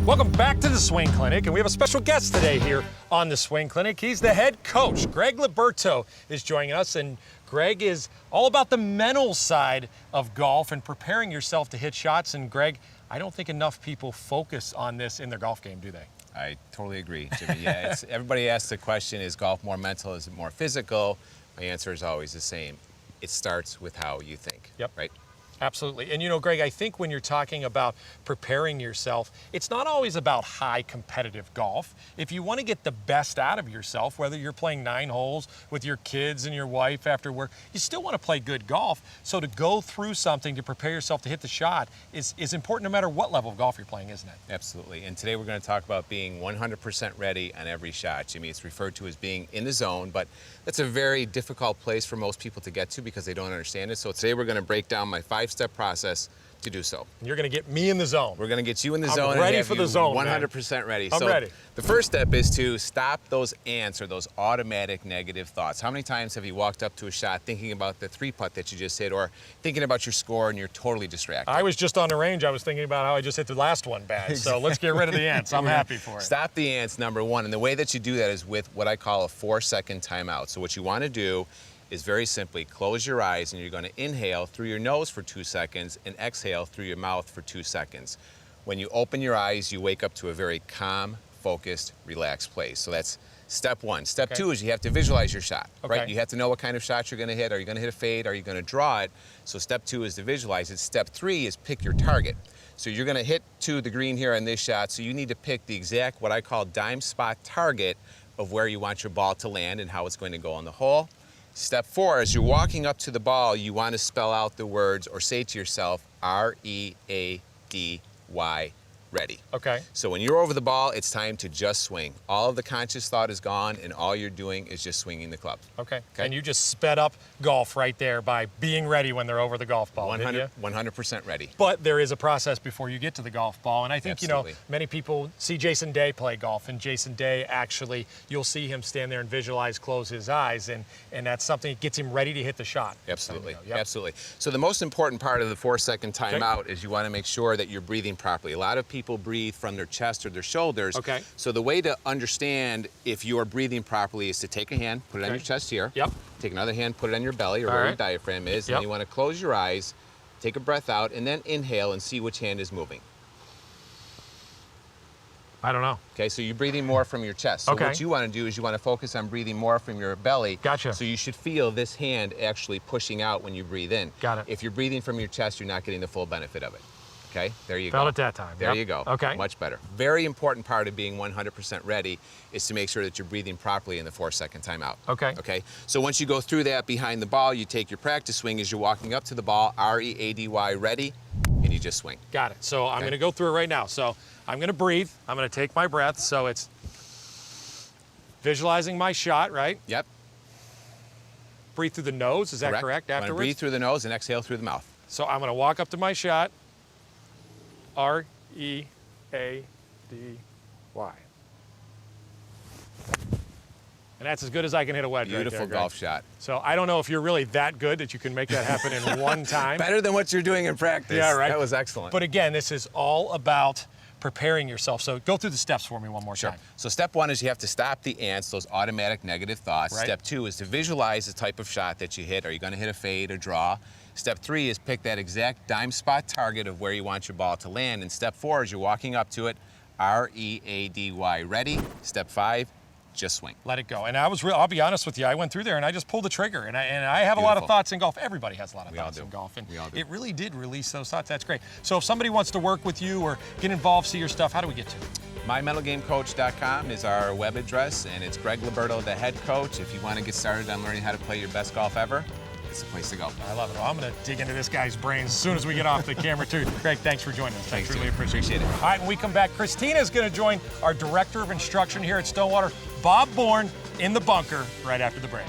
Welcome back to the Swing Clinic, and we have a special guest today here on the Swing Clinic. He's the head coach. Greg Liberto is joining us, and Greg is all about the mental side of golf and preparing yourself to hit shots. And Greg, I don't think enough people focus on this in their golf game, do they? I totally agree, Jimmy. Yeah, everybody asks the question, is golf more mental, is it more physical? My answer is always the same. It starts with how you think, Yep. right? Absolutely. And you know, Greg, I think when you're talking about preparing yourself, it's not always about high competitive golf. If you want to get the best out of yourself, whether you're playing 9 holes with your kids and your wife after work, you still want to play good golf. So to go through something to prepare yourself to hit the shot is important no matter what level of golf you're playing, isn't it? Absolutely. And today we're going to talk about being 100% ready on every shot. Jimmy, it's referred to as being in the zone, but that's a very difficult place for most people to get to because they don't understand it. So today we're going to break down my 5-step process to do so. You're going to get me in the zone. We're going to get you in the I'm zone. ready and have for the you zone, 100% ready. I'm ready. The first step is to stop those ants or those automatic negative thoughts. How many times have you walked up to a shot thinking about the 3-putt that you just hit, or thinking about your score and you're totally distracted? I was just on the range. I was thinking about how I just hit the last one bad. So let's get rid of the ants. I'm happy for it. Stop the ants, number one. And the way that you do that is with what I call a 4-second timeout. So what you want to do is very simply close your eyes, and you're going to inhale through your nose for 2 seconds and exhale through your mouth for 2 seconds. When you open your eyes, you wake up to a very calm, focused, relaxed place. So that's step one. Step two is you have to visualize your shot, right? You have to know what kind of shot you're going to hit. Are you going to hit a fade? Are you going to draw it? So step 2 is to visualize it. Step 3 is pick your target. So you're going to hit to the green here on this shot, so you need to pick the exact, what I call dime spot target of where you want your ball to land and how it's going to go on the hole. Step 4, as you're walking up to the ball, you want to spell out the words or say to yourself, R-E-A-D-Y, ready. Okay. So when you're over the ball, it's time to just swing. All of the conscious thought is gone, and all you're doing is just swinging the club. Okay. And you just sped up golf right there by being ready when they're over the golf ball, 100% ready. But there is a process before you get to the golf ball. And I think, Absolutely. you know, many people see Jason Day play golf, and Jason Day actually, you'll see him stand there and visualize, close his eyes, and that's something that gets him ready to hit the shot. Absolutely. Yep. Absolutely. So the most important part of the 4-second timeout is you want to make sure that you're breathing properly. A lot of people breathe from their chest or their shoulders. Okay. So the way to understand if you are breathing properly is to take a hand, put it on your chest here. Yep. Take another hand, put it on your belly or where your diaphragm is. Yep. And you want to close your eyes, take a breath out, and then inhale and see which hand is moving. I don't know. Okay, so you're breathing more from your chest. So what you want to do is you want to focus on breathing more from your belly. Gotcha. So you should feel this hand actually pushing out when you breathe in. Got it. If you're breathing from your chest, you're not getting the full benefit of it. Okay, there you go. Felt it that time. There you go. Okay. Much better. Very important part of being 100% ready is to make sure that you're breathing properly in the 4-second timeout. Okay. Okay, so once you go through that behind the ball, you take your practice swing as you're walking up to the ball, R-E-A-D-Y, ready, and you just swing. Got it. So I'm going to go through it right now. So I'm going to breathe. I'm going to take my breath. So it's visualizing my shot, right? Yep. Breathe through the nose. Is that correct? I'm going to breathe through the nose and exhale through the mouth. So I'm going to walk up to my shot. R-E-A-D-Y. And that's as good as I can hit a wedge. Beautiful right there, golf shot. So I don't know if you're really that good that you can make that happen in one time. Better than what you're doing in practice. Yeah, right. That was excellent. But again, this is all about preparing yourself. So go through the steps for me one more time. So step 1 is you have to stop the ants, those automatic negative thoughts. Right. Step 2 is to visualize the type of shot that you hit. Are you going to hit a fade, a draw? Step 3 is pick that exact dime spot target of where you want your ball to land. And step 4 is you're walking up to it, R-E-A-D-Y, ready. Step 5, just swing. Let it go. And I'll be honest with you, I went through there and I just pulled the trigger. And I have a lot of thoughts in golf. Everybody has a lot of thoughts in golf. And it really did release those thoughts. That's great. So if somebody wants to work with you or get involved, see your stuff, how do we get to it? MyMentalGameCoach.com is our web address, and it's Greg Liberto, the head coach. If you want to get started on learning how to play your best golf ever, it's the place to go. I love it. Well, I'm going to dig into this guy's brains as soon as we get off the camera, too. Greg, thanks for joining us. Thanks, really appreciate it. it. All right, when we come back, Christina's going to join our Director of Instruction here at Stonewater, Bob Bourne, in the bunker right after the break.